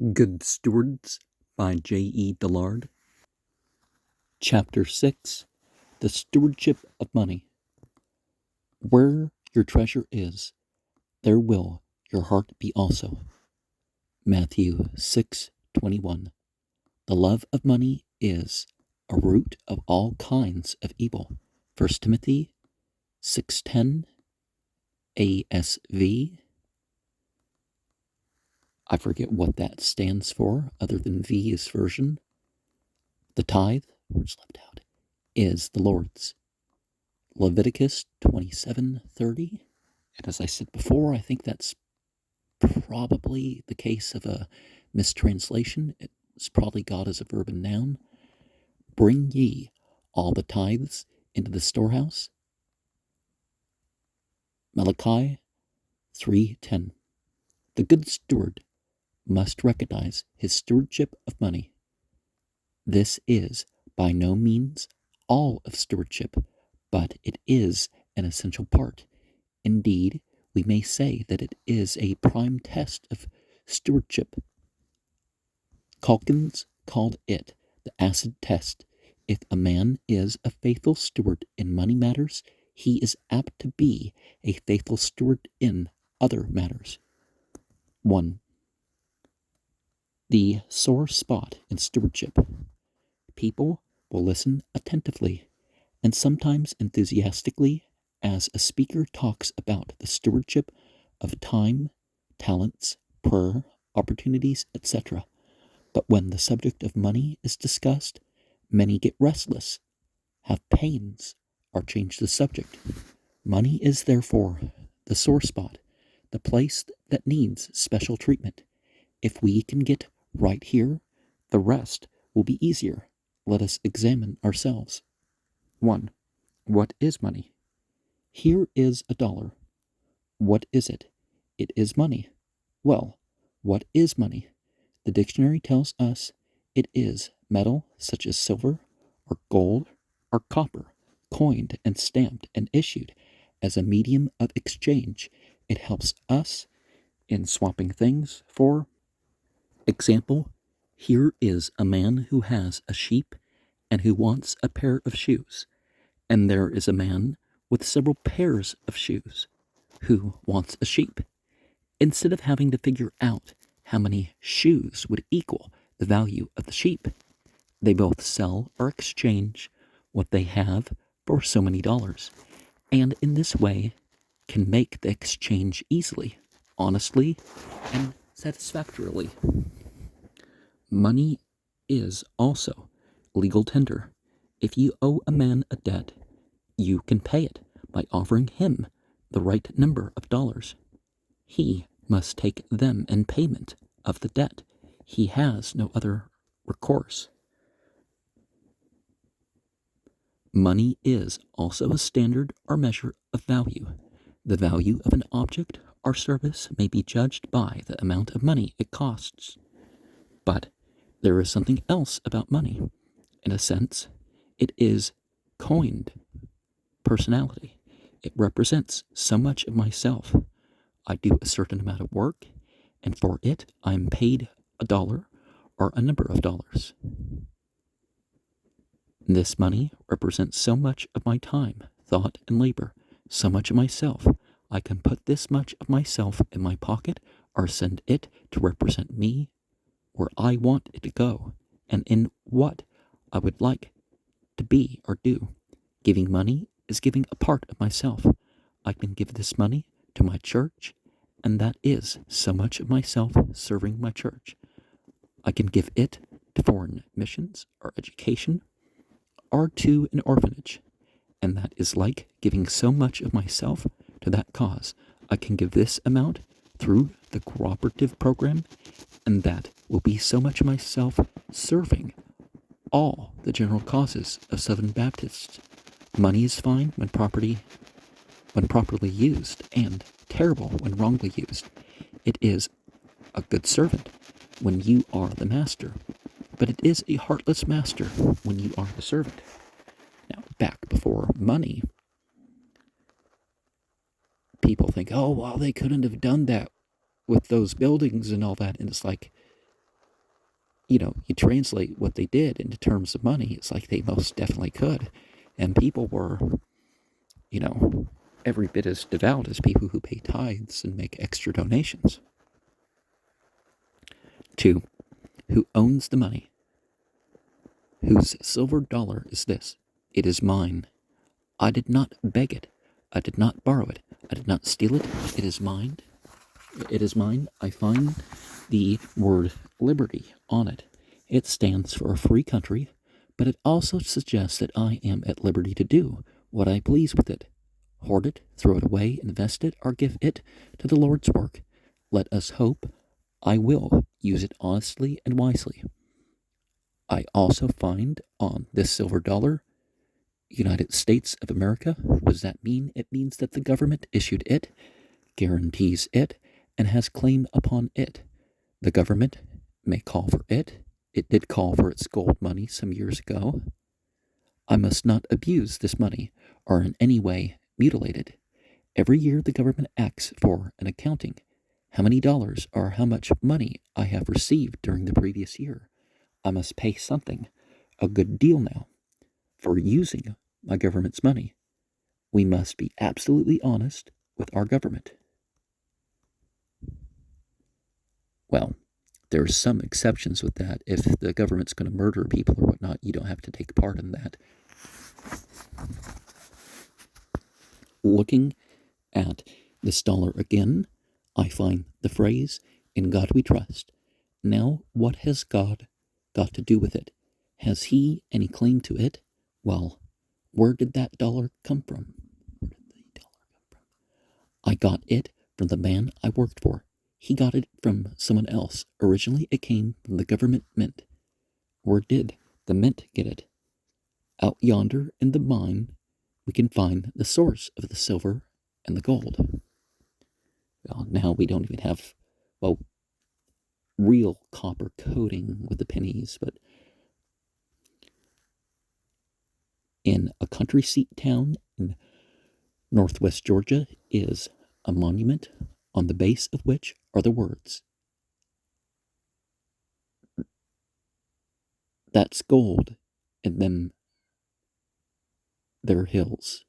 Good Stewards by J.E. Dillard. Chapter 6 The Stewardship of Money. Where your treasure is, there will your heart be also. Matthew 6:21. The love of money is a root of all kinds of evil. 1 Timothy 6:10 ASV. I forget what that stands for other than V is version. The tithe, words left out, is the Lord's. Leviticus 27:30. And as I said before, I think that's probably the case of a mistranslation. It's probably God as a verb and noun. Bring ye all the tithes into the storehouse. Malachi 3:10. The good steward must recognize his stewardship of money. This is by no means all of stewardship, but it is an essential part. Indeed, we may say that it is a prime test of stewardship. Calkins called it the acid test. If a man is a faithful steward in money matters, he is apt to be a faithful steward in other matters. 1. The sore spot in stewardship. People will listen attentively and sometimes enthusiastically as a speaker talks about the stewardship of time, talents, prayer, opportunities, etc. But when the subject of money is discussed, many get restless, have pains, or change the subject. Money is therefore the sore spot, the place that needs special treatment. If we can get right here, the rest will be easier. Let us examine ourselves. 1. What is money? Here is $1. What is it? It is money. Well, what is money? The dictionary tells us it is metal such as silver or gold or copper, coined and stamped and issued as a medium of exchange. It helps us in swapping things. For example, here is a man who has a sheep and who wants a pair of shoes, and there is a man with several pairs of shoes who wants a sheep. Instead of having to figure out how many shoes would equal the value of the sheep, they both sell or exchange what they have for so many dollars, and in this way can make the exchange easily, honestly, and satisfactorily. Money is also legal tender. If you owe a man a debt, you can pay it by offering him the right number of dollars. He must take them in payment of the debt. He has no other recourse. Money is also a standard or measure of value. The value of an object or service may be judged by the amount of money it costs. But there is something else about money. In a sense, it is coined personality. It represents so much of myself. I do a certain amount of work, and for it I am paid $1 or a number of dollars. This money represents so much of my time, thought, and labor, so much of myself. I can put this much of myself in my pocket or send it to represent me where I want it to go and in what I would like to be or do. Giving money is giving a part of myself. I can give this money to my church, and that is so much of myself serving my church. I can give it to foreign missions or education or to an orphanage, and that is like giving so much of myself to that cause. I can give this amount through the cooperative program, and that will be so much of myself serving all the general causes of Southern Baptists. Money is fine when properly used, and terrible when wrongly used. It is a good servant when you are the master, but it is a heartless master when you are the servant. Now, back before money, people think, oh, well, they couldn't have done that with those buildings and all that, and it's like, you translate what they did into terms of money, it's like they most definitely could. And people were, every bit as devout as people who pay tithes and make extra donations. 2. Who owns the money? Whose silver dollar is this? It is mine. I did not beg it. I did not borrow it. I did not steal it. It is mine. It is mine. I find the word liberty on it. It stands for a free country, but it also suggests that I am at liberty to do what I please with it. Hoard it, throw it away, invest it, or give it to the Lord's work. Let us hope I will use it honestly and wisely. I also find on this silver dollar, United States of America. What does that mean? It means that the government issued it, guarantees it, and has claim upon it. The government may call for it. It did call for its gold money some years ago. I must not abuse this money or in any way mutilate it. Every year the government asks for an accounting. How many dollars or how much money I have received during the previous year. I must pay something, a good deal now, for using my government's money. We must be absolutely honest with our government. Well, there's some exceptions with that. If the government's going to murder people or whatnot, you don't have to take part in that. Looking at this dollar again, I find the phrase, "In God we trust." Now, what has God got to do with it? Has he any claim to it? Well, where did that dollar come from? I got it from the man I worked for. He got it from someone else. Originally, it came from the government mint. Where did the mint get it? Out yonder in the mine, we can find the source of the silver and the gold. Well, now we don't even have, real copper coating with the pennies, but in a country seat town in northwest Georgia is a monument on the base of which are the words, "That's gold, and them they're hills."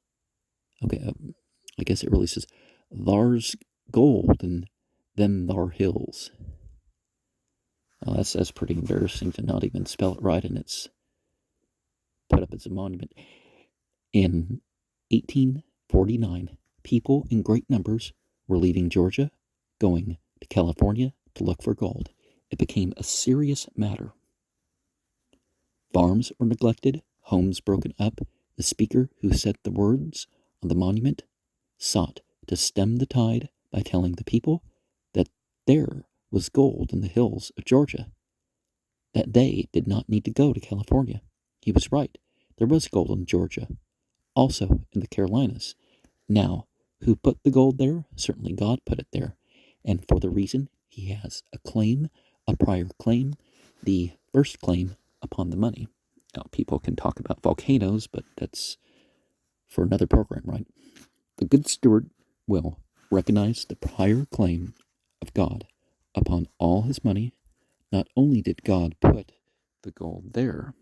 Okay, I guess it really says, "Thar's gold, and them thar hills." Oh, that's pretty embarrassing to not even spell it right, and it's put up as a monument. In 1849, people in great numbers were leaving Georgia, going to California to look for gold. It became a serious matter. Farms were neglected, homes broken up. The speaker who said the words on the monument sought to stem the tide by telling the people that there was gold in the hills of Georgia, that they did not need to go to California. He was right. There was gold in Georgia, also in the Carolinas. Now, who put the gold there? Certainly God put it there, and for the reason he has a claim, a prior claim, the first claim upon the money. Now, people can talk about volcanoes, but that's for another program, right? The good steward will recognize the prior claim of God upon all his money. Not only did God put the gold there,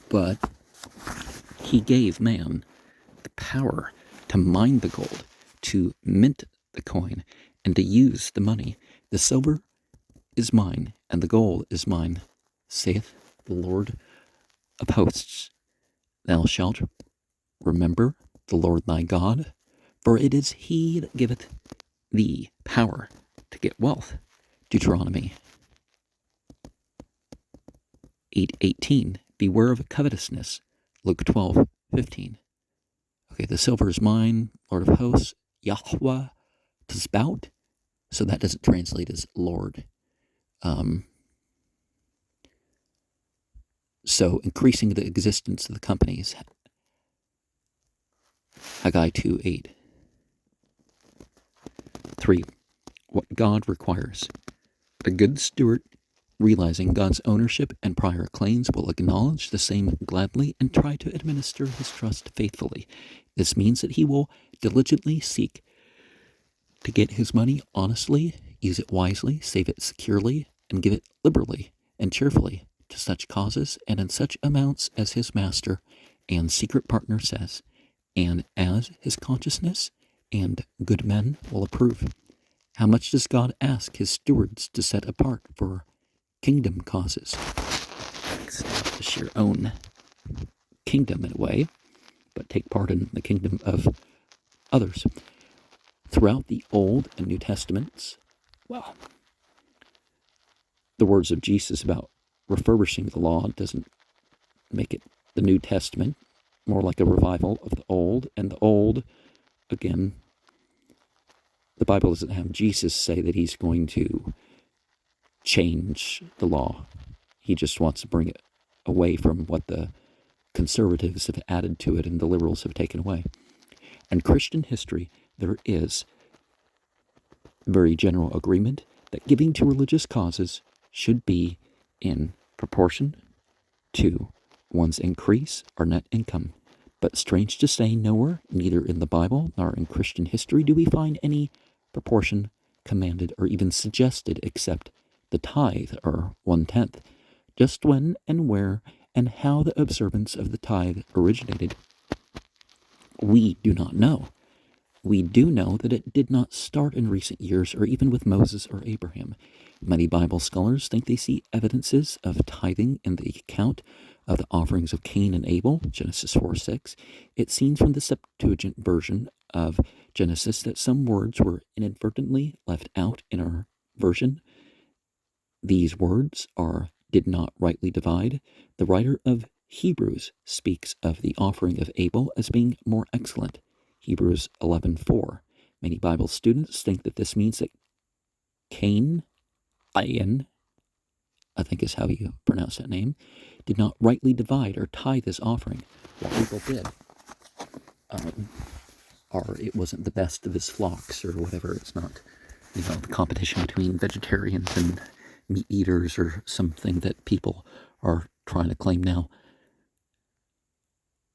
but he gave man the power to mine the gold, to mint the coin, and to use the money. The silver is mine, and the gold is mine, saith the Lord of hosts. Thou shalt remember the Lord thy God, for it is he that giveth thee power to get wealth. Deuteronomy 8:18. Beware of covetousness. Luke 12:15. Okay, the silver is mine, Lord of hosts, Yahweh Tzbaut. So that doesn't translate as Lord. So increasing the existence of the companies. Haggai 2:8. 3. What God requires. A good steward, realizing God's ownership and prior claims, will acknowledge the same gladly and try to administer his trust faithfully. This means that he will diligently seek to get his money honestly, use it wisely, save it securely, and give it liberally and cheerfully to such causes and in such amounts as his master and secret partner says, and as his consciousness and good men will approve. How much does God ask his stewards to set apart for kingdom causes? Establish your own kingdom in a way, but take part in the kingdom of others. Throughout the Old and New Testaments, well, the words of Jesus about refurbishing the law doesn't make it the New Testament, more like a revival of the Old. And the Old, again, the Bible doesn't have Jesus say that he's going to change the law. He just wants to bring it away from what the conservatives have added to it and the liberals have taken away. In Christian history, there is very general agreement that giving to religious causes should be in proportion to one's increase or net income. But strange to say, nowhere, neither in the Bible nor in Christian history, do we find any proportion commanded or even suggested except the tithe, or 1/10. Just when and where and how the observance of the tithe originated, we do not know. We do know that it did not start in recent years or even with Moses or Abraham. Many Bible scholars think they see evidences of tithing in the account of the offerings of Cain and Abel, Genesis 4:6. It seems from the Septuagint version of Genesis that some words were inadvertently left out in our version. These words are did not rightly divide. The writer of Hebrews speaks of the offering of Abel as being more excellent. Hebrews 11:4. Many Bible students think that this means that Cain, I think is how you pronounce that name, did not rightly divide or tithe his offering, while Abel did. Or it wasn't the best of his flocks or whatever. It's not, the competition between vegetarians and meat eaters or something that people are trying to claim now.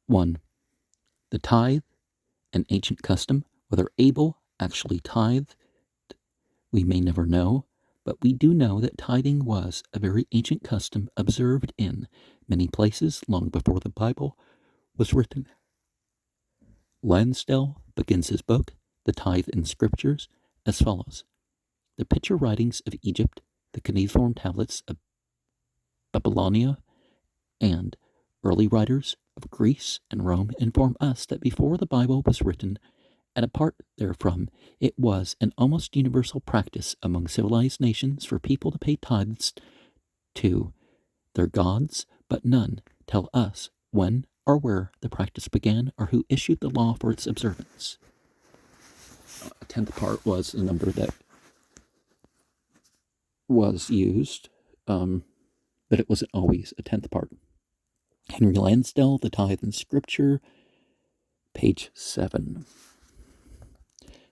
1. The tithe, an ancient custom. Whether Abel actually tithed, we may never know, but we do know that tithing was a very ancient custom observed in many places long before the Bible was written. Lansdale begins his book, The Tithe in Scriptures, as follows. The picture writings of Egypt, the cuneiform tablets of Babylonia, and early writers of Greece and Rome inform us that before the Bible was written, and apart therefrom, it was an almost universal practice among civilized nations for people to pay tithes to their gods, but none tell us when or where the practice began or who issued the law for its observance. A 10th part was a number that was used, but it wasn't always a 10th part. Henry Lansdell, The Tithe in Scripture, page 7.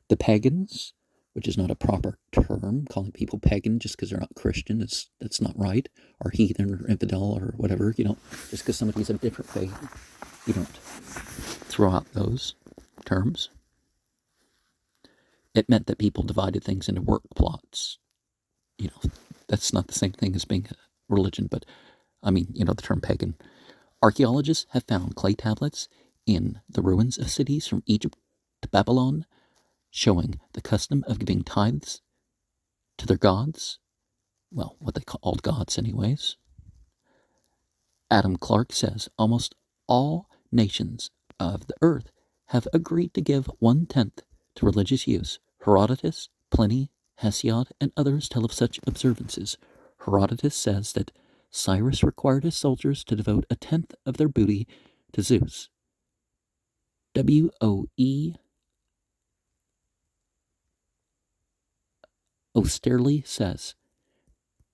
The pagans, which is not a proper term, calling people pagan just because they're not Christian, that's not right, or heathen or infidel or whatever. You don't, just because somebody's of a different faith, you don't throw out those terms. It meant that people divided things into work plots. That's not the same thing as being a religion, but the term pagan. Archaeologists have found clay tablets in the ruins of cities from Egypt to Babylon, showing the custom of giving tithes to their gods, well, what they called gods anyways. Adam Clark says almost all nations of the earth have agreed to give 1/10 to religious use. Herodotus, Pliny, Hesiod, and others tell of such observances. Herodotus says that Cyrus required his soldiers to devote 1/10 of their booty to Zeus. W.O.E. Oesterle says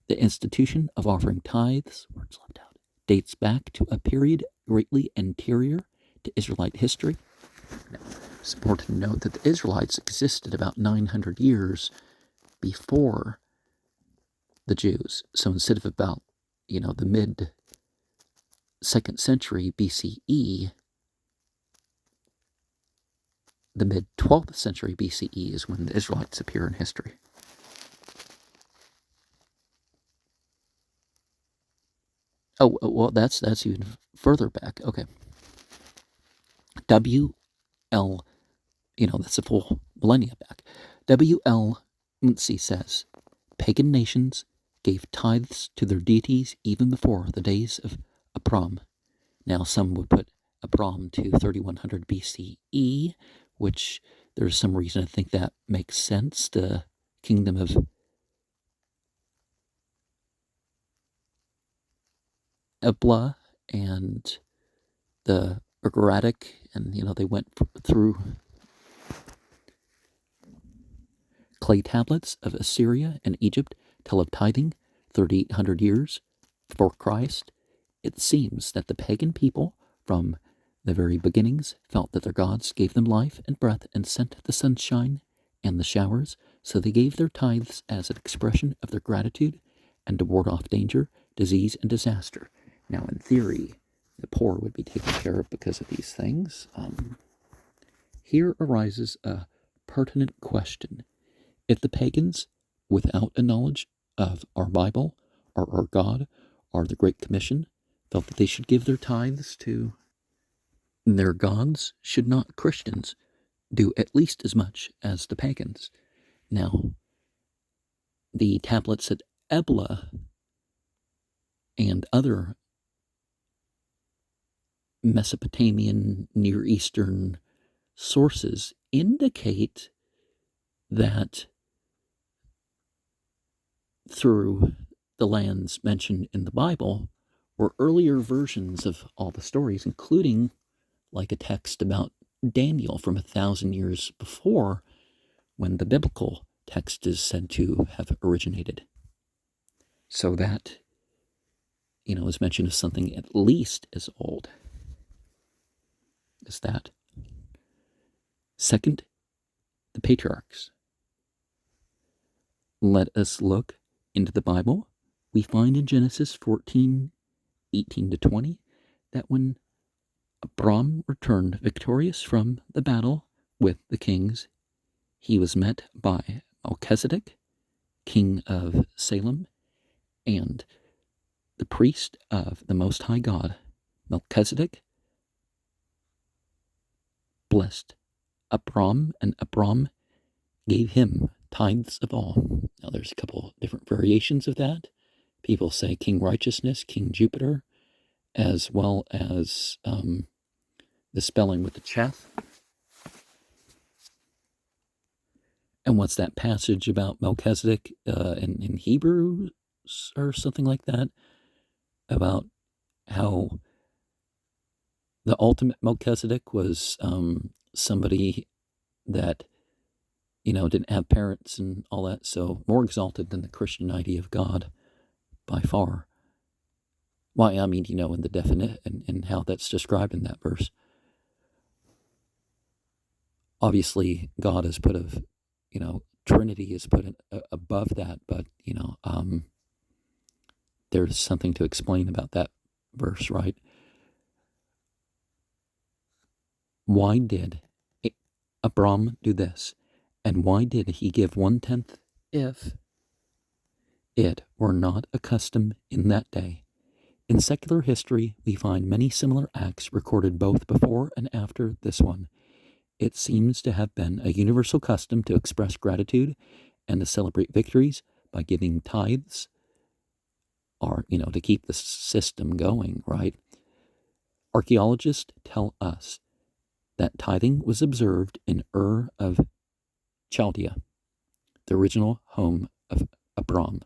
the institution of offering tithes, words left out, dates back to a period greatly anterior to Israelite history. Now, it's important to note that the Israelites existed about 900 years before the Jews. So instead of about, the mid-2nd century BCE, the mid-12th century BCE is when the Israelites appear in history. Oh, well, that's even further back. Okay. W.L., that's a full millennia back. W.L. Munsey says, pagan nations gave tithes to their deities even before the days of Abram. Now, some would put Abram to 3100 BCE, which there's some reason to think that makes sense. The kingdom of Ebla and the Ugaritic, and they went through clay tablets of Assyria and Egypt tell of tithing 3,800 years before Christ. It seems that the pagan people from the very beginnings felt that their gods gave them life and breath and sent the sunshine and the showers, so they gave their tithes as an expression of their gratitude and to ward off danger, disease, and disaster. Now, in theory, the poor would be taken care of because of these things. Here arises a pertinent question. If the pagans, without a knowledge of our Bible, or our God, or the Great Commission, felt that they should give their tithes to their gods, should not Christians do at least as much as the pagans? Now, the tablets at Ebla and other Mesopotamian, Near Eastern sources indicate that through the lands mentioned in the Bible were earlier versions of all the stories, including like a text about Daniel from 1,000 years before, when the biblical text is said to have originated. So that, is mentioned as something at least as old as that. Second, the patriarchs. Let us look into the Bible. We find in Genesis 14:18-20 that when Abram returned victorious from the battle with the kings, he was met by Melchizedek, king of Salem, and the priest of the Most High God. Melchizedek blessed Abram, and Abram gave him tithes of all. Now, there's a couple different variations of that. People say King Righteousness, King Jupiter, as well as the spelling with the Cheth. And what's that passage about Melchizedek in Hebrews or something like that? About how the ultimate Melchizedek was somebody that, didn't have parents and all that, so more exalted than the Christian idea of God by far. Why, I mean, in the definition and how that's described in that verse. Obviously, God is put of, Trinity is put above that, but, there's something to explain about that verse, right? Why did Abram do this? And why did he give 1/10 if it were not a custom in that day? In secular history, we find many similar acts recorded both before and after this one. It seems to have been a universal custom to express gratitude and to celebrate victories by giving tithes, or, to keep the system going, right? Archaeologists tell us that tithing was observed in Ur of Chaldea, the original home of Abram,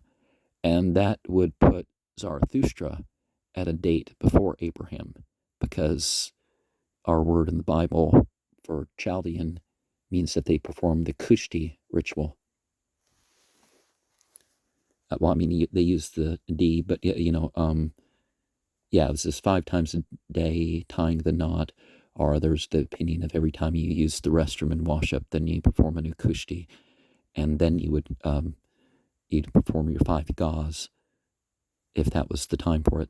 and that would put Zarathustra at a date before Abraham, because our word in the Bible for Chaldean means that they performed the Kushti ritual. Well, I mean, they use the D, but it was this 5 times a day tying the knot, or there's the opinion of every time you use the restroom and wash up, then you perform a new Kushti, and then you would you'd perform your 5 gauze, if that was the time for it.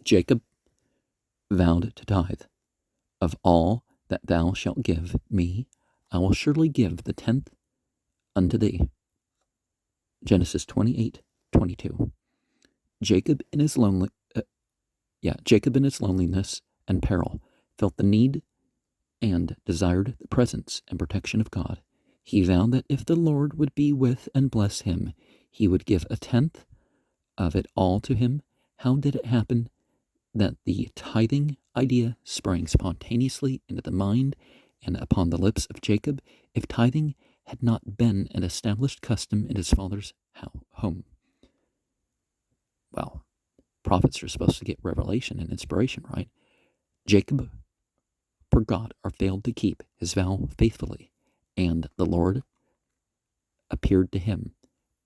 Jacob vowed to tithe. Of all that thou shalt give me, I will surely give the 10th unto thee. Genesis 28:22. Jacob in his loneliness and peril felt the need and desired the presence and protection of God. He vowed that if the Lord would be with and bless him, he would give a tenth of it all to him. How did it happen that the tithing idea sprang spontaneously into the mind and upon the lips of Jacob, if tithing had not been an established custom in his father's home? Well, prophets are supposed to get revelation and inspiration, right? Jacob forgot or failed to keep his vow faithfully, and the Lord appeared to him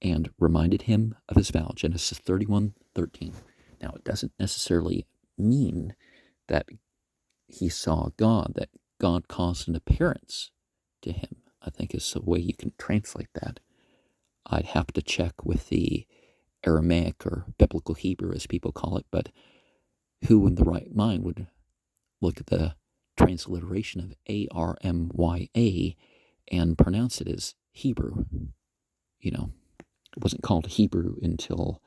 and reminded him of his vow, Genesis 31:13. Now, it doesn't necessarily mean that he saw God, that God caused an appearance to him, I think is the way you can translate that. I'd have to check with the Aramaic or Biblical Hebrew, as people call it, but who in the right mind would look at the transliteration of Armya and pronounce it as Hebrew? You know, it wasn't called Hebrew until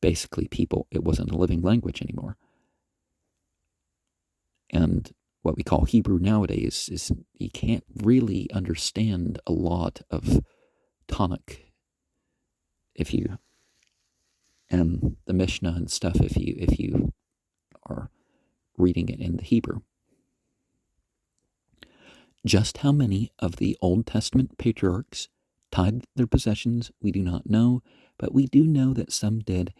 basically it wasn't a living language anymore. And what we call Hebrew nowadays is you can't really understand a lot of Tanakh and the Mishnah and stuff if you are reading it in the Hebrew. Just how many of the Old Testament patriarchs tithed their possessions we do not know, but we do know that some did,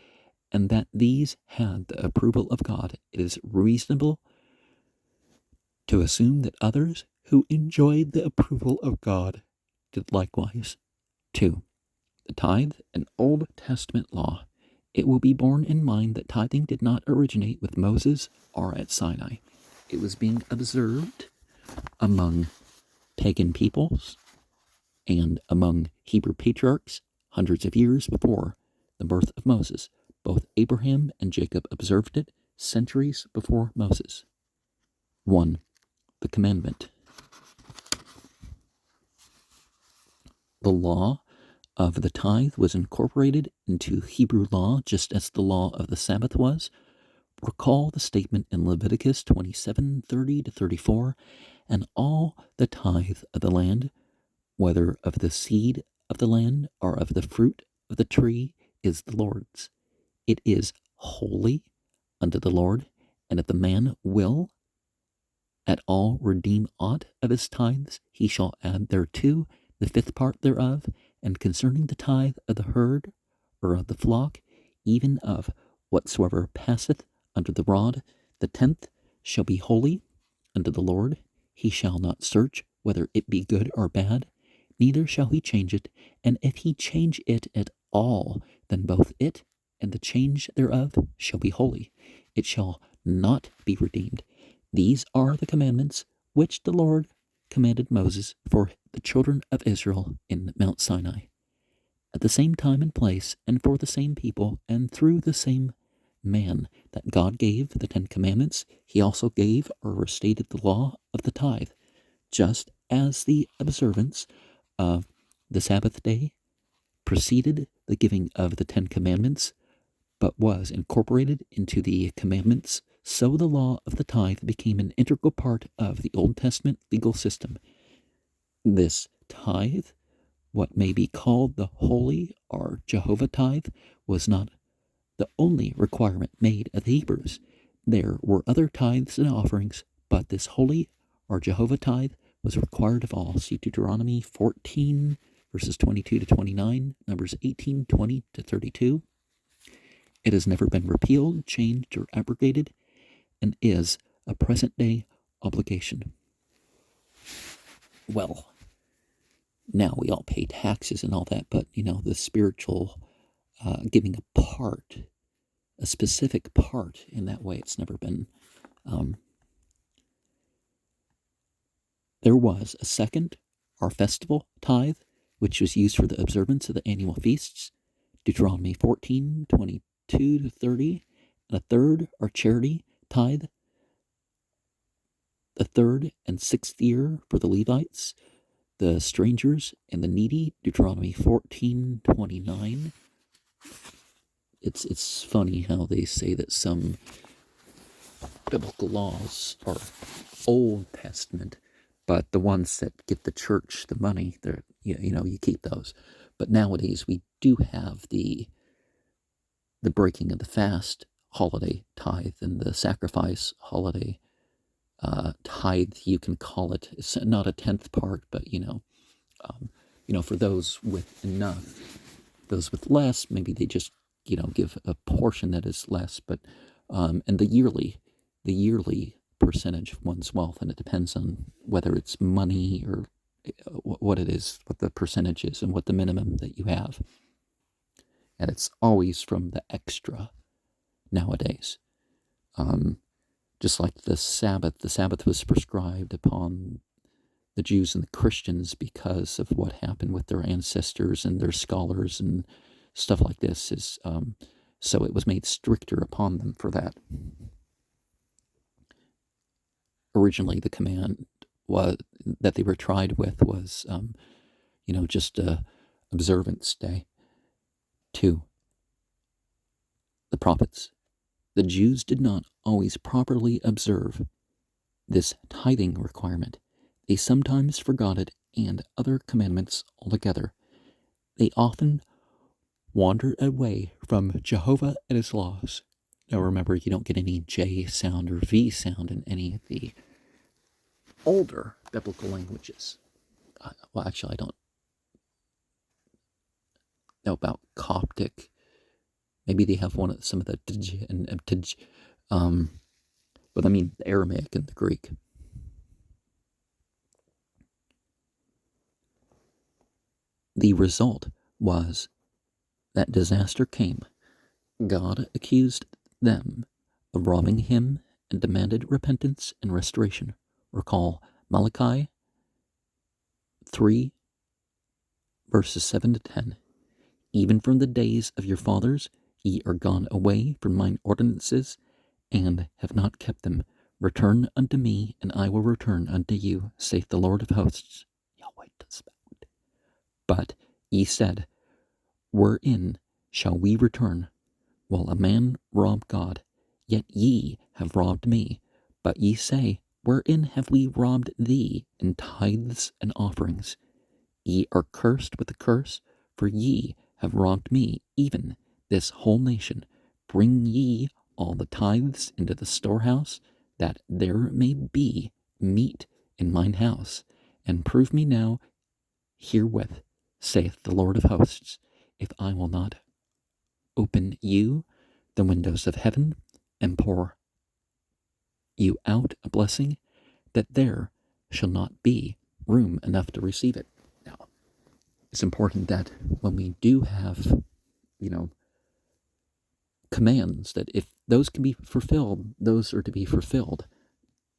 and that these had the approval of God. It is reasonable to assume that others who enjoyed the approval of God did likewise. 2. The tithe, an Old Testament law. It will be borne in mind that tithing did not originate with Moses or at Sinai. It was being observed among pagan peoples and among Hebrew patriarchs hundreds of years before the birth of Moses. Both Abraham and Jacob observed it centuries before Moses. 1. The commandment. The law of the tithe was incorporated into Hebrew law just as the law of the Sabbath was. Recall the statement in Leviticus 27:30-34, and all the tithe of the land, whether of the seed of the land or of the fruit of the tree, is the Lord's. It is holy unto the Lord, and if the man will at all redeem aught of his tithes, he shall add thereto the fifth part thereof. And concerning the tithe of the herd or of the flock, even of whatsoever passeth under the rod, the tenth shall be holy unto the Lord. He shall not search whether it be good or bad, neither shall he change it. And if he change it at all, then both it and the change thereof shall be holy. It shall not be redeemed. These are the commandments which the Lord commanded Moses for the children of Israel in Mount Sinai, at the same time and place, and for the same people, and through the same man that God gave the 10 Commandments. He also gave or restated the law of the tithe, just as the observance of the Sabbath day preceded the giving of the 10 Commandments, but was incorporated into the commandments. So the law of the tithe became an integral part of the Old Testament legal system. This tithe, what may be called the holy or Jehovah tithe, was not the only requirement made of the Hebrews. There were other tithes and offerings, but this holy or Jehovah tithe was required of all. See Deuteronomy 14, verses 22-29, Numbers 18, 20-32. It has never been repealed, changed, or abrogated, and is a present-day obligation. Well, now we all pay taxes and all that, but, the spiritual giving a specific part in that way, it's never been. There was a second, or festival tithe, which was used for the observance of the annual feasts, Deuteronomy 14, 22-30, and a third, or charity tithe, the third and sixth year for the Levites, the strangers and the needy, Deuteronomy 14:29. it's funny how they say that some biblical laws are Old Testament, but the ones that get the church the money, they're you keep those. But nowadays we do have the breaking of the fast holiday tithe and the sacrifice holiday tithe. You can call it. It's not a tenth part, but for those with enough, those with less, maybe they just give a portion that is less. But and the yearly percentage of one's wealth, and it depends on whether it's money or what it is, what the percentage is, and what the minimum that you have. And it's always from the extra nowadays. Just like the Sabbath was prescribed upon the Jews and the Christians because of what happened with their ancestors and their scholars and stuff like this. So it was made stricter upon them for that. Originally, the command that they were tried with was, just a observance day. 2. The prophets. The Jews did not always properly observe this tithing requirement. They sometimes forgot it and other commandments altogether. They often wandered away from Jehovah and his laws. Now remember, you don't get any J sound or V sound in any of the older biblical languages. Well, actually, I don't know about Coptic. Maybe they have some of the tj and tj, but I mean the Aramaic and the Greek. The result was that disaster came. God accused them of robbing him and demanded repentance and restoration. Recall Malachi 3, verses 7 to 10. Even from the days of your fathers, ye are gone away from mine ordinances, and have not kept them. Return unto me, and I will return unto you, saith the Lord of hosts. Yahweh does that. But ye said, wherein shall we return? Will a man rob God? Yet ye have robbed me. But ye say, wherein have we robbed thee in tithes and offerings? Ye are cursed with a curse, for ye have robbed me, even this whole nation. Bring ye all the tithes into the storehouse, that there may be meat in mine house, and prove me now herewith, saith the Lord of hosts, if I will not open you the windows of heaven, and pour you out a blessing, that there shall not be room enough to receive it. Now, it's important that when we do have, commands, that if those can be fulfilled, those are to be fulfilled.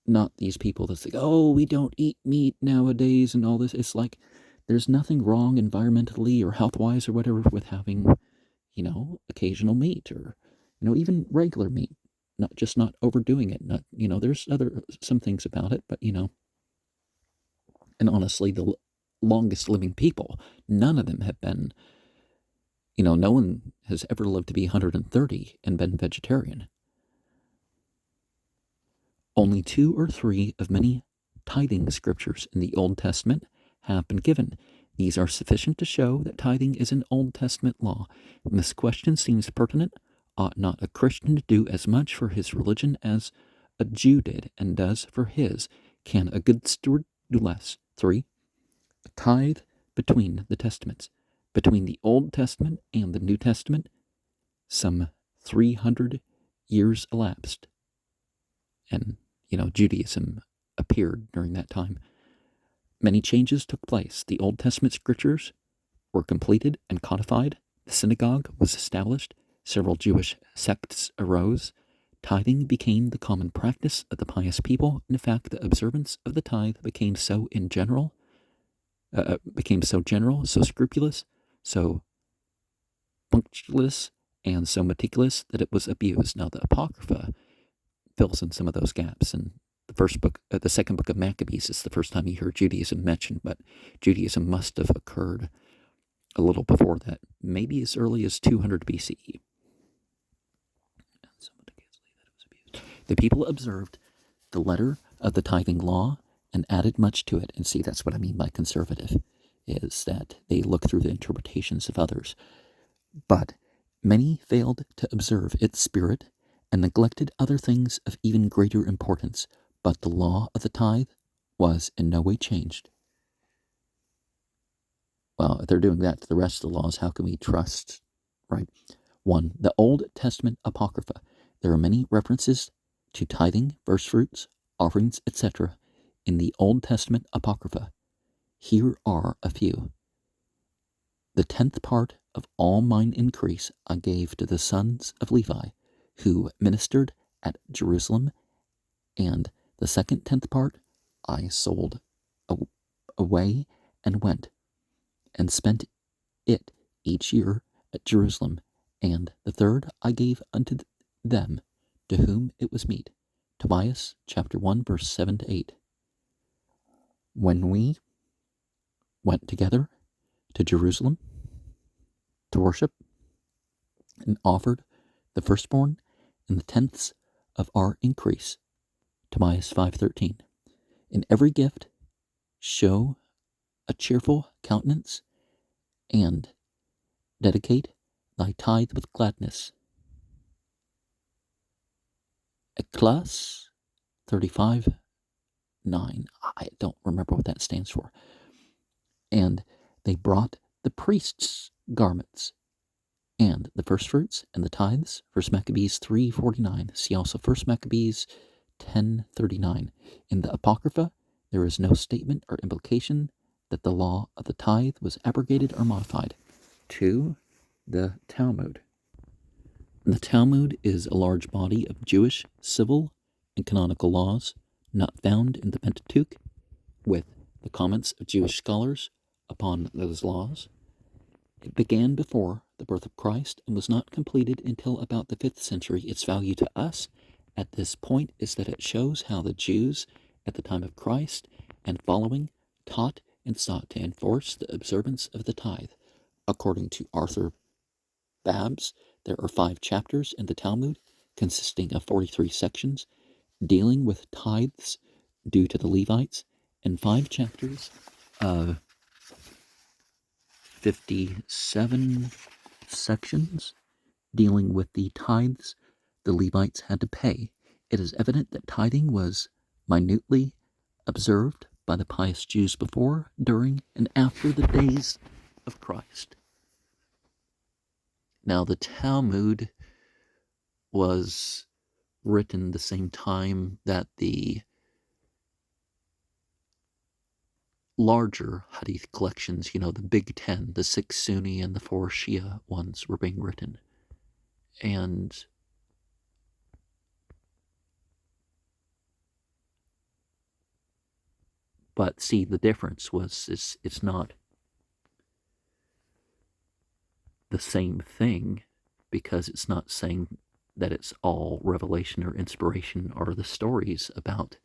Not these people that say, oh, we don't eat meat nowadays and all this. It's like there's nothing wrong environmentally or health-wise or whatever with having, occasional meat or, even regular meat. Not overdoing it. Not, there's some things about it, but, and honestly, the longest living people, none of them have been, no one has ever lived to be 130 and been vegetarian. Only 2 or 3 of many tithing scriptures in the Old Testament have been given. These are sufficient to show that tithing is an Old Testament law. And this question seems pertinent. Ought not a Christian to do as much for his religion as a Jew did and does for his? Can a good steward do less? 3. A tithe between the Testaments. Between the Old Testament and the New Testament, some 300 years elapsed. And, Judaism appeared during that time. Many changes took place. The Old Testament scriptures were completed and codified. The synagogue was established. Several Jewish sects arose. Tithing became the common practice of the pious people. In fact, the observance of the tithe became so general, so scrupulous, so punctilious, and so meticulous that it was abused. Now, the Apocrypha fills in some of those gaps, and the second book of Maccabees is the first time you hear Judaism mentioned, but Judaism must have occurred a little before that, maybe as early as 200 BCE. The people observed the letter of the tithing law and added much to it. And see, that's what I mean by conservative, is that they look through the interpretations of others. But many failed to observe its spirit and neglected other things of even greater importance. But the law of the tithe was in no way changed. Well, if they're doing that to the rest of the laws, how can we trust, right? 1. The Old Testament Apocrypha. There are many references to tithing, first fruits, offerings, etc. in the Old Testament Apocrypha. Here are a few. The 10th part of all mine increase I gave to the sons of Levi, who ministered at Jerusalem, and the second 10th part I sold away and went, and spent it each year at Jerusalem, and the third I gave unto them, to whom it was meet. Tobias chapter 1, verse 7 to 8. When we went together to Jerusalem to worship, and offered the firstborn and the tenths of our increase. Tobias 5:13. In every gift show a cheerful countenance, and dedicate thy tithe with gladness. Eccles 35:9. I don't remember what that stands for. And they brought the priest's garments and the firstfruits and the tithes. 1 Maccabees 3:49. See also 1 Maccabees 10:39. In the Apocrypha, there is no statement or implication that the law of the tithe was abrogated or modified. 2. The Talmud. The Talmud is a large body of Jewish civil and canonical laws not found in the Pentateuch, with the comments of Jewish scholars upon those laws. It began before the birth of Christ and was not completed until about the 5th century. Its value to us at this point is that it shows how the Jews at the time of Christ and following taught and sought to enforce the observance of the tithe. According to Arthur Babs, there are 5 chapters in the Talmud, consisting of 43 sections, dealing with tithes due to the Levites, and 5 chapters of 57 sections dealing with the tithes the Levites had to pay. It is evident that tithing was minutely observed by the pious Jews before, during, and after the days of Christ. Now, the Talmud was written the same time that the larger hadith collections, the Big Ten, the 6 Sunni and the 4 Shia ones were being written. But see, the difference was it's not the same thing, because it's not saying that it's all revelation or inspiration, or the stories about,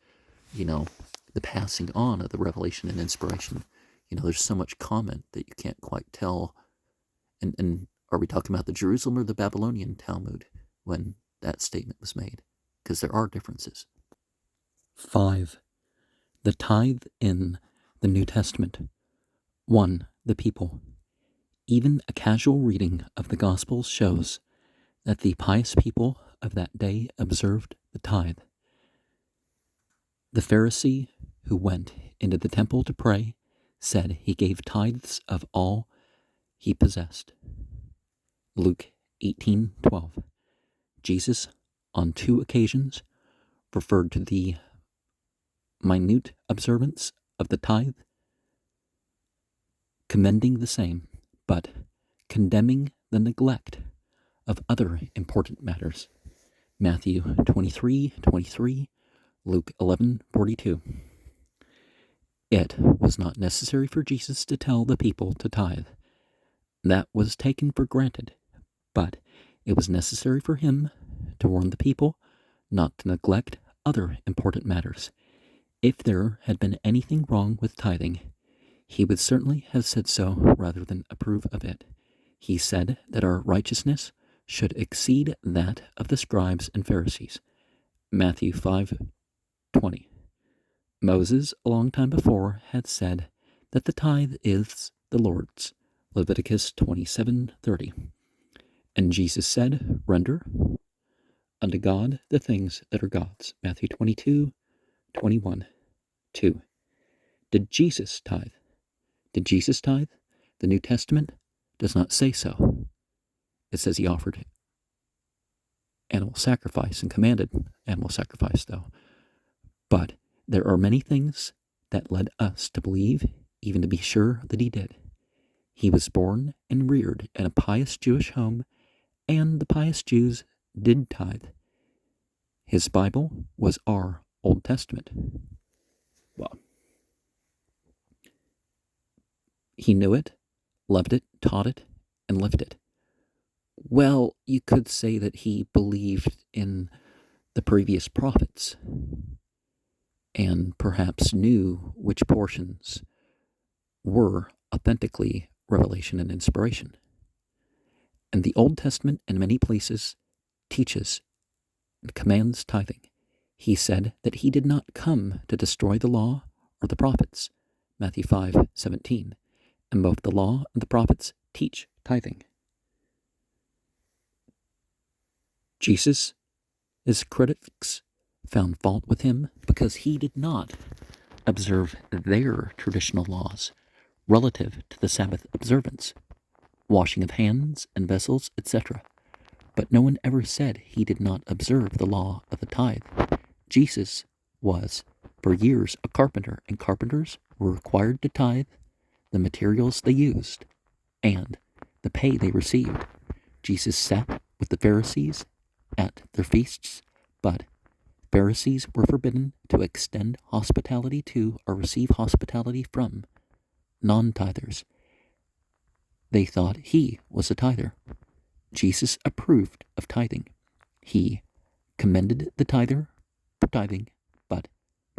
the passing on of the revelation and inspiration. There's so much comment that you can't quite tell. And are we talking about the Jerusalem or the Babylonian Talmud when that statement was made? Because there are differences. 5. The tithe in the New Testament. 1. The people. Even a casual reading of the Gospels shows that the pious people of that day observed the tithe. The Pharisee who went into the temple to pray said he gave tithes of all he possessed. Luke 18:12. Jesus, on 2 occasions, referred to the minute observance of the tithe, commending the same, but condemning the neglect of other important matters. Matthew 23:23, Luke 11:42. It was not necessary for Jesus to tell the people to tithe. That was taken for granted, but it was necessary for him to warn the people not to neglect other important matters. If there had been anything wrong with tithing, he would certainly have said so rather than approve of it. He said that our righteousness should exceed that of the scribes and Pharisees. Matthew 5:20. Moses, a long time before, had said that the tithe is the Lord's. Leviticus 27:30. And Jesus said, Render unto God the things that are God's. Matthew 22:21. 2. Did Jesus tithe? Did Jesus tithe? The New Testament does not say so. It says he offered animal sacrifice and commanded animal sacrifice, though. But there are many things that led us to believe, even to be sure that he did. He was born and reared in a pious Jewish home, and the pious Jews did tithe. His Bible was our Old Testament. Well, he knew it, loved it, taught it, and lived it. Well, you could say that he believed in the previous prophets and perhaps knew which portions were authentically revelation and inspiration. And the Old Testament in many places teaches and commands tithing. He said that he did not come to destroy the law or the prophets, Matthew 5:17, and both the law and the prophets teach tithing. Jesus, his critics found fault with him because he did not observe their traditional laws relative to the Sabbath observance, washing of hands and vessels, etc. But no one ever said he did not observe the law of the tithe. Jesus was, for years, a carpenter, and carpenters were required to tithe the materials they used and the pay they received. Jesus sat with the Pharisees at their feasts, but Pharisees were forbidden to extend hospitality to or receive hospitality from non-tithers. They thought he was a tither. Jesus approved of tithing. He commended the tither for tithing, but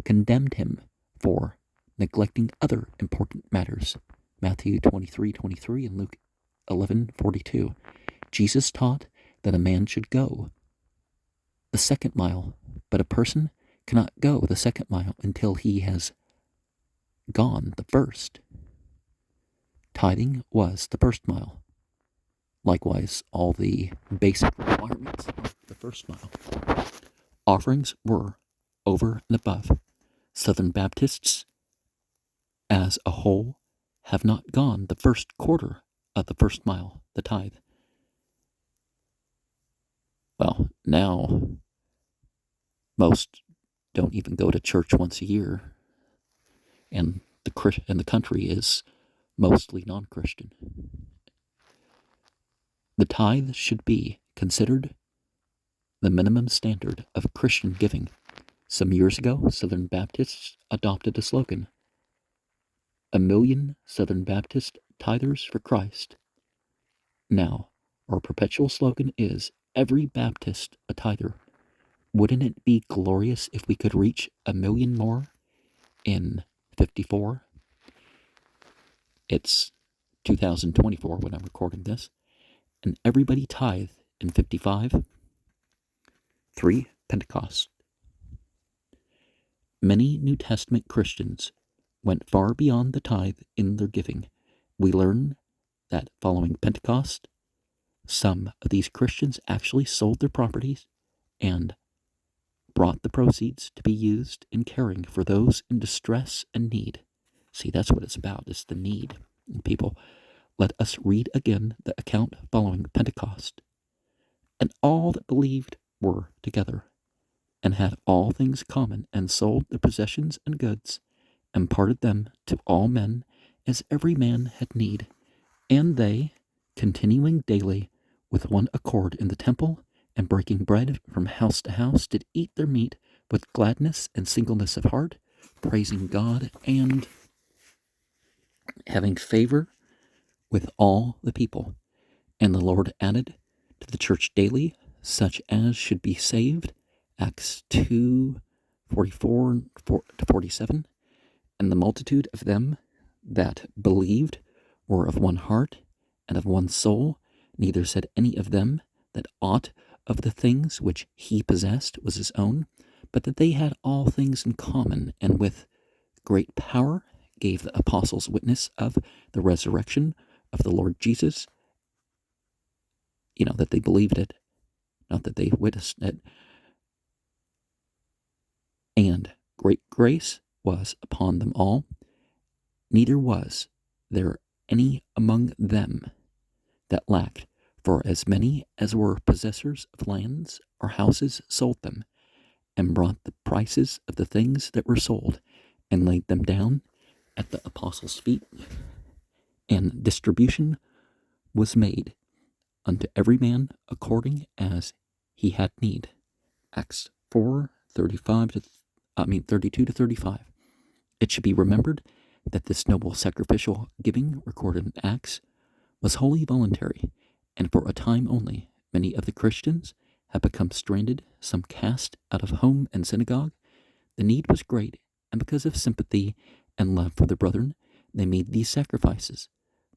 condemned him for neglecting other important matters. Matthew 23:23 and Luke 11:42. Jesus taught that a man should go the second mile, but a person cannot go the second mile until he has gone the first. Tithing was the first mile. Likewise, all the basic requirements of the first mile. Offerings were over and above. Southern Baptists, as a whole, have not gone the first quarter of the first mile, the tithe. Well, now, most don't even go to church once a year, and the country is mostly non-Christian. The tithe should be considered the minimum standard of Christian giving. Some years ago, Southern Baptists adopted a slogan: 1,000,000 Southern Baptist tithers for Christ. Now, our perpetual slogan is every Baptist a tither. Wouldn't it be glorious if we could reach 1,000,000 more in 54? It's 2024 when I'm recording this. And everybody tithe in 55. 3. Pentecost. Many New Testament Christians went far beyond the tithe in their giving. We learn that following Pentecost, some of these Christians actually sold their properties and brought the proceeds to be used in caring for those in distress and need. See, that's what it's about, is the need in people. Let us read again the account following Pentecost. And all that believed were together, and had all things common, and sold their possessions and goods, and parted them to all men, as every man had need. And they, continuing daily with one accord in the temple, and breaking bread from house to house, did eat their meat with gladness and singleness of heart, praising God and having favor with all the people. And the Lord added to the church daily such as should be saved. Acts 2:44-47. And the multitude of them that believed were of one heart and of one soul. Neither said any of them that aught of the things which he possessed was his own, but that they had all things in common, and with great power gave the apostles witness of the resurrection of the Lord Jesus, that they believed it, not that they witnessed it. And great grace was upon them all, neither was there any among them that lacked, for as many as were possessors of lands or houses sold them, and brought the prices of the things that were sold, and laid them down at the apostles' feet, and distribution was made unto every man according as he had need. Acts 32 to 35. It should be remembered that this noble sacrificial giving recorded in Acts was wholly voluntary, and for a time only. Many of the Christians have become stranded, some cast out of home and synagogue. The need was great, and because of sympathy and love for the brethren, they made these sacrifices.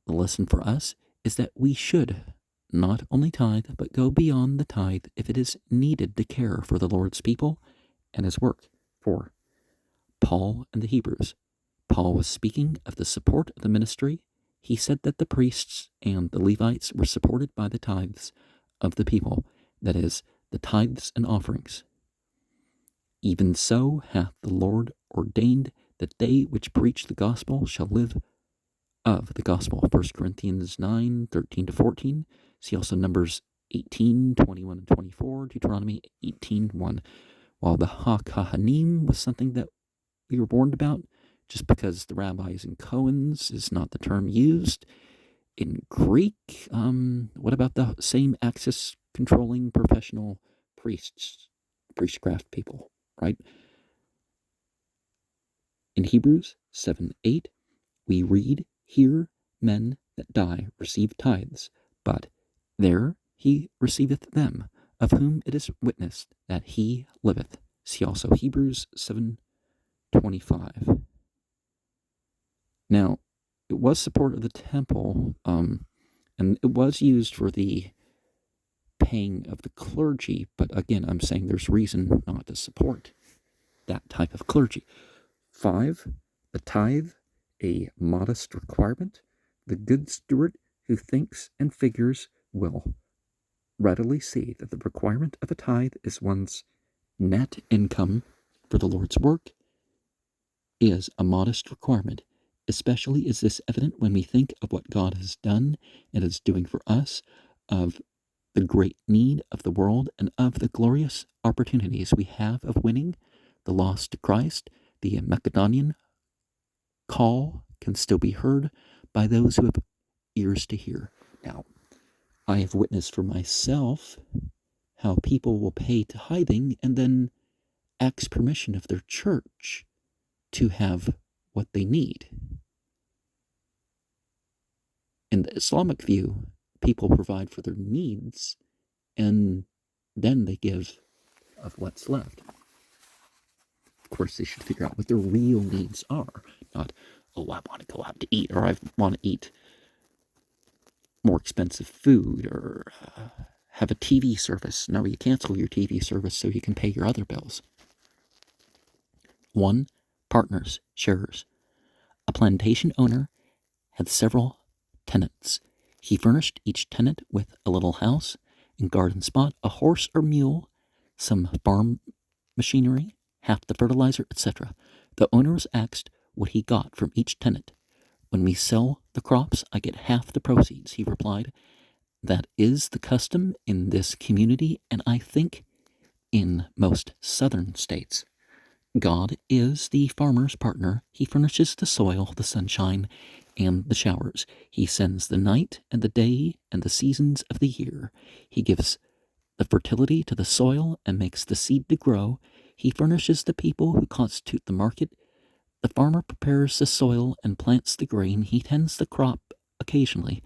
The lesson for us is that we should not only tithe, but go beyond the tithe if it is needed to care for the Lord's people and his work. 4. Paul and the Hebrews. Paul was speaking of the support of the ministry. He said that the priests and the Levites were supported by the tithes of the people, that is, the tithes and offerings. Even so hath the Lord ordained that they which preach the gospel shall live of the gospel. 1 Corinthians 9, 13 to 14. See also Numbers 18, 21 and 24, Deuteronomy 18, 1. While the Ha-Kohanim was something that we were warned about, just because the rabbis and Cohens is not the term used. In Greek, what about the same access controlling professional priests, priestcraft people, right? In Hebrews 7:8, we read, here men that die receive tithes, but there he receiveth them, of whom it is witnessed that he liveth. See also Hebrews 7:25. Now, it was support of the temple, and it was used for the paying of the clergy, but again, I'm saying there's reason not to support that type of clergy. 5, the tithe, a modest requirement. The good steward who thinks and figures will readily see that the requirement of a tithe is one's net income for the Lord's work is a modest requirement. Especially is this evident when we think of what God has done and is doing for us, of the great need of the world, and of the glorious opportunities we have of winning the lost to Christ. The Macedonian call can still be heard by those who have ears to hear. Now, I have witnessed for myself how people will pay tithing and then ask permission of their church to have what they need. In the Islamic view, people provide for their needs, and then they give of what's left. Of course, they should figure out what their real needs are, not, I want to go out to eat, or I want to eat more expensive food, or have a TV service. No, you cancel your TV service so you can pay your other bills. 1. Partners, sharers. A plantation owner had several tenants. He furnished each tenant with a little house and garden spot, a horse or mule, some farm machinery, half the fertilizer, etc. The owner was asked what he got from each tenant. When we sell the crops, I get half the proceeds, he replied. That is the custom in this community, and I think in most southern states. God is the farmer's partner. He furnishes the soil, the sunshine, and the showers. He sends the night and the day and the seasons of the year. He gives the fertility to the soil and makes the seed to grow. He furnishes the people who constitute the market. The farmer prepares the soil and plants the grain. He tends the crop occasionally,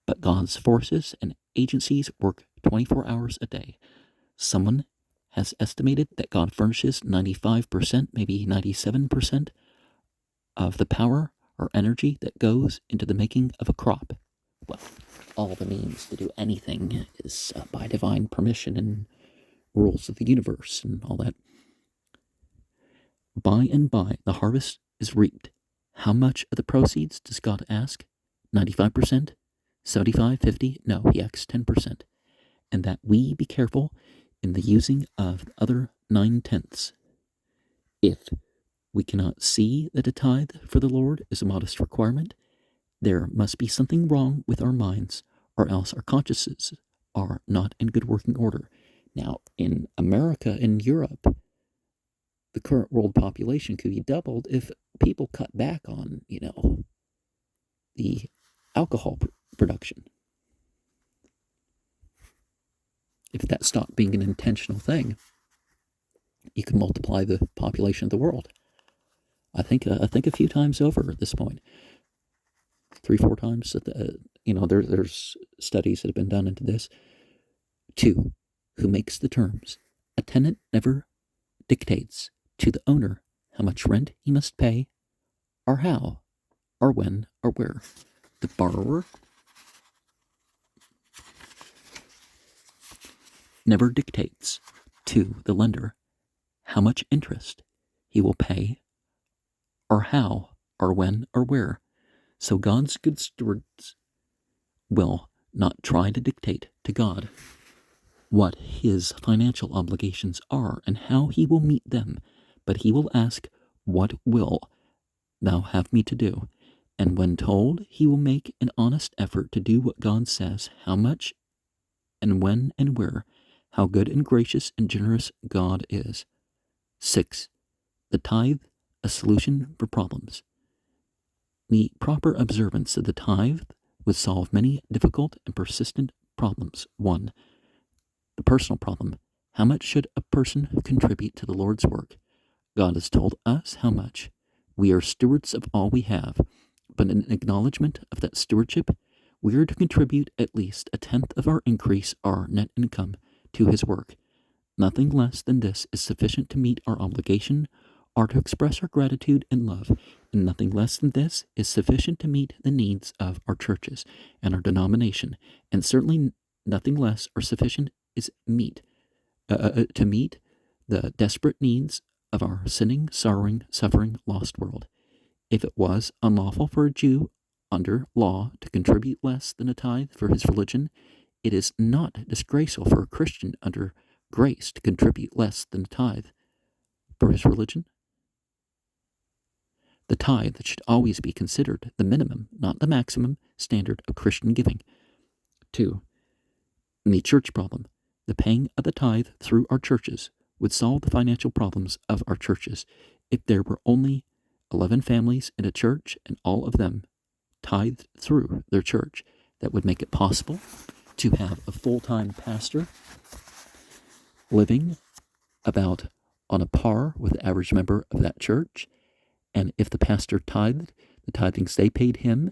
but God's forces and agencies work 24 hours a day. Someone has estimated that God furnishes 95%, maybe 97% of the power or energy that goes into the making of a crop. Well, all the means to do anything is by divine permission and rules of the universe and all that. By and by, the harvest is reaped. How much of the proceeds does God ask? 95%? 75, 50? No, he asks 10%. And that we be careful in the using of the other 9/10. If we cannot see that a tithe for the Lord is a modest requirement, there must be something wrong with our minds, or else our consciences are not in good working order. Now, in America and Europe, the current world population could be doubled if people cut back on, the alcohol production. If that stopped being an intentional thing, you can multiply the population of the world. I think a few times over at this point, 3-4 times. There's studies that have been done into this. 2, who makes the terms? A tenant never dictates to the owner how much rent he must pay, or how, or when, or where. The borrower never dictates to the lender how much interest he will pay, or how, or when, or where. So God's good stewards will not try to dictate to God what his financial obligations are and how he will meet them, but he will ask, "What will thou have me to do?" And when told, he will make an honest effort to do what God says, how much and when and where, how good and gracious and generous God is. 6. The tithe, a solution for problems. The proper observance of the tithe would solve many difficult and persistent problems. 1. The personal problem. How much should a person contribute to the Lord's work? God has told us how much. We are stewards of all we have, but in acknowledgement of that stewardship, we are to contribute at least 1/10 of our increase, our net income, to his work. Nothing less than this is sufficient to meet our obligation or to express our gratitude and love, and nothing less than this is sufficient to meet the needs of our churches and our denomination, and certainly nothing less or sufficient is to meet the desperate needs of our sinning, sorrowing, suffering, lost world. If it was unlawful for a Jew under law to contribute less than a tithe for his religion, it is not disgraceful for a Christian under grace to contribute less than a tithe for his religion. The tithe should always be considered the minimum, not the maximum, standard of Christian giving. 2. The church problem. The paying of the tithe through our churches would solve the financial problems of our churches. If there were only 11 families in a church and all of them tithed through their church, that would make it possible to have a full-time pastor living about on a par with the average member of that church. And if the pastor tithed, the tithings they paid him,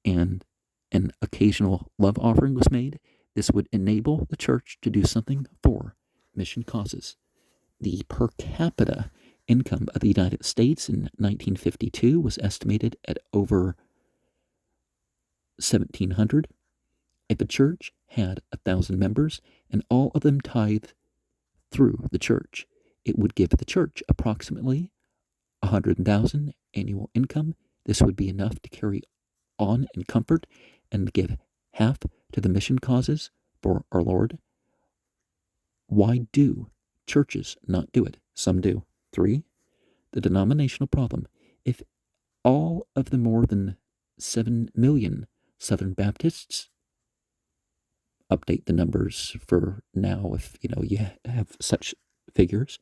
and an occasional love offering was made, this would enable the church to do something for mission causes. The per capita income of the United States in 1952 was estimated at over $1,700. If a church had 1,000 members and all of them tithed through the church, it would give the church approximately $100,000 annual income. This would be enough to carry on in comfort and give half to the mission causes for our Lord. Why do churches not do it? Some do. 3. The denominational problem. If all of the more than 7 million Southern Baptists, update the numbers for now if you have such figures,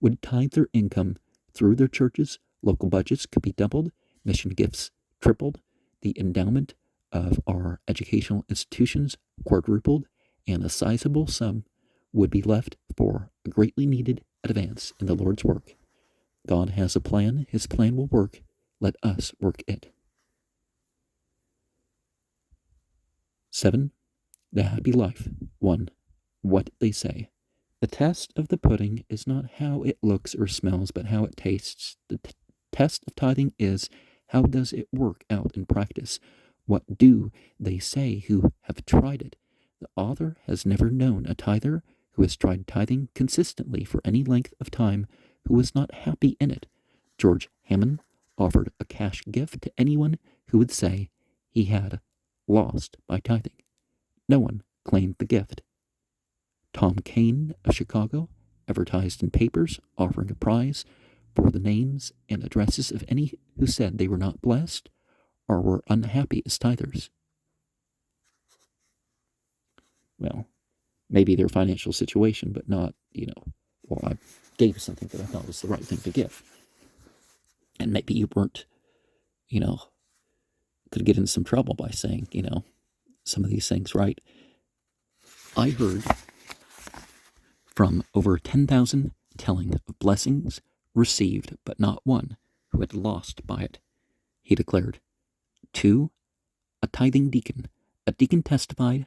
would tithe their income through their churches, local budgets could be doubled, mission gifts tripled, the endowment of our educational institutions quadrupled, and a sizable sum would be left for a greatly needed advance in the Lord's work. God has a plan. His plan will work. Let us work it. 7. The happy life. 1. What they say. The test of the pudding is not how it looks or smells, but how it tastes. The test of tithing is, how does it work out in practice? What do they say who have tried it? The author has never known a tither who has tried tithing consistently for any length of time who was not happy in it. George Hammond offered a cash gift to anyone who would say he had lost by tithing. No one claimed the gift. Tom Kane of Chicago advertised in papers offering a prize for the names and addresses of any who said they were not blessed or were unhappy as tithers. Well, maybe their financial situation, but not, well, I gave something that I thought was the right thing to give. And maybe you weren't, could get in some trouble by saying, some of these things, right? I heard from over 10,000 telling of blessings received, but not one who had lost by it. He declared, 2. A tithing deacon. A deacon testified,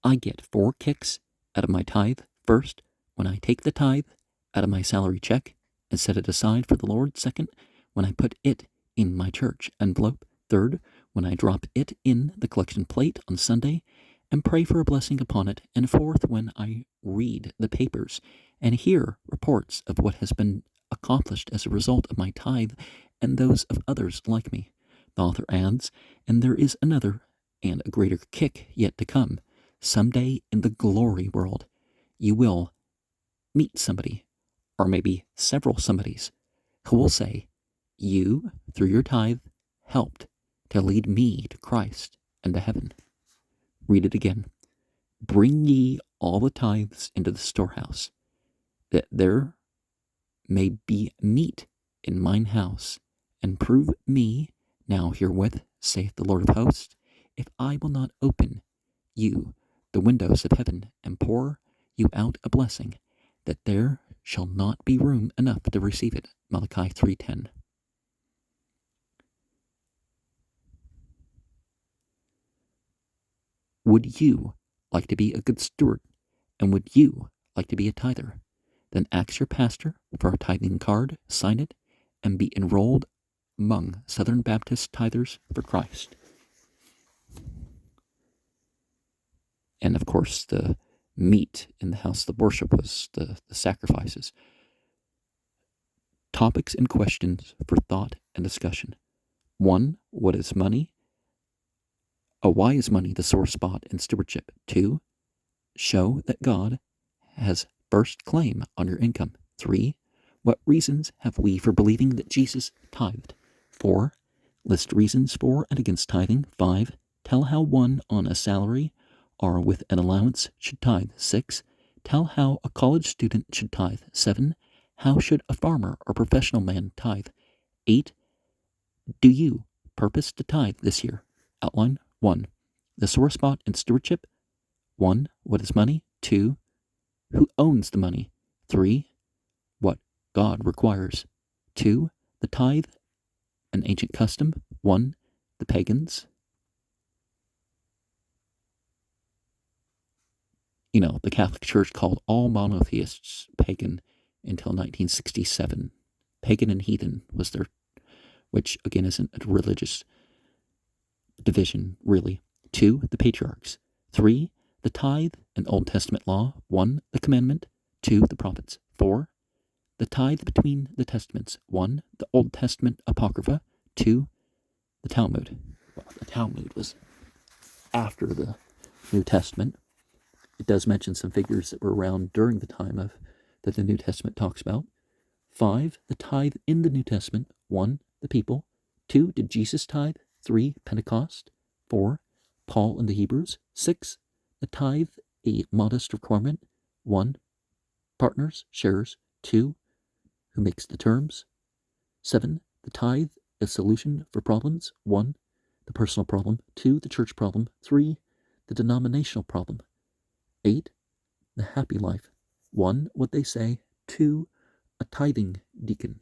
I get 4 kicks out of my tithe. First, when I take the tithe out of my salary check and set it aside for the Lord. Second, when I put it in my church envelope. Third, when I drop it in the collection plate on Sunday and pray for a blessing upon it. And fourth, when I read the papers and hear reports of what has been accomplished as a result of my tithe and those of others like me. The author adds, and there is another and a greater kick yet to come. Someday in the glory world, you will meet somebody, or maybe several somebodies, who will say, you, through your tithe, helped to lead me to Christ and to heaven. Read it again. Bring ye all the tithes into the storehouse, that there may be meat in mine house, and prove me now herewith, saith the Lord of hosts, if I will not open you the windows of heaven, and pour you out a blessing, that there shall not be room enough to receive it. Malachi 3:10. Would you like to be a good steward? And would you like to be a tither? Then ask your pastor for a tithing card, sign it, and be enrolled among Southern Baptist Tithers for Christ. And of course, the meat in the house of worship was the sacrifices. Topics and questions for thought and discussion. 1. What is money? Why is money the sore spot in stewardship? 2. Show that God has first claim on your income. 3. What reasons have we for believing that Jesus tithed? 4. List reasons for and against tithing. 5. Tell how one on a salary or with an allowance should tithe. 6. Tell how a college student should tithe. 7. How should a farmer or professional man tithe? 8. Do you purpose to tithe this year? Outline. 1. The sore spot in stewardship. 1. What is money? 2. Who owns the money? 3. What God requires. 2. The tithe, an ancient custom. 1. The pagans. The Catholic Church called all monotheists pagan until 1967. Pagan and heathen was their, which again isn't a religious division, really. 2. The patriarchs. 3. The tithe and Old Testament law. 1. The commandment. 2. The prophets. 4. The tithe between the testaments. 1. The Old Testament Apocrypha. 2. The Talmud. Well, the Talmud was after the New Testament. It does mention some figures that were around during the time that the New Testament talks about. 5. The tithe in the New Testament. 1. The people. 2. Did Jesus tithe? 3. Pentecost. 4. Paul and the Hebrews. 6. The tithe, a modest requirement. 1. Partners, sharers. 2. Who makes the terms. 7. The tithe, a solution for problems. 1. The personal problem. 2. The church problem. 3. The denominational problem. 8. The happy life. 1. What they say. 2. A tithing deacon.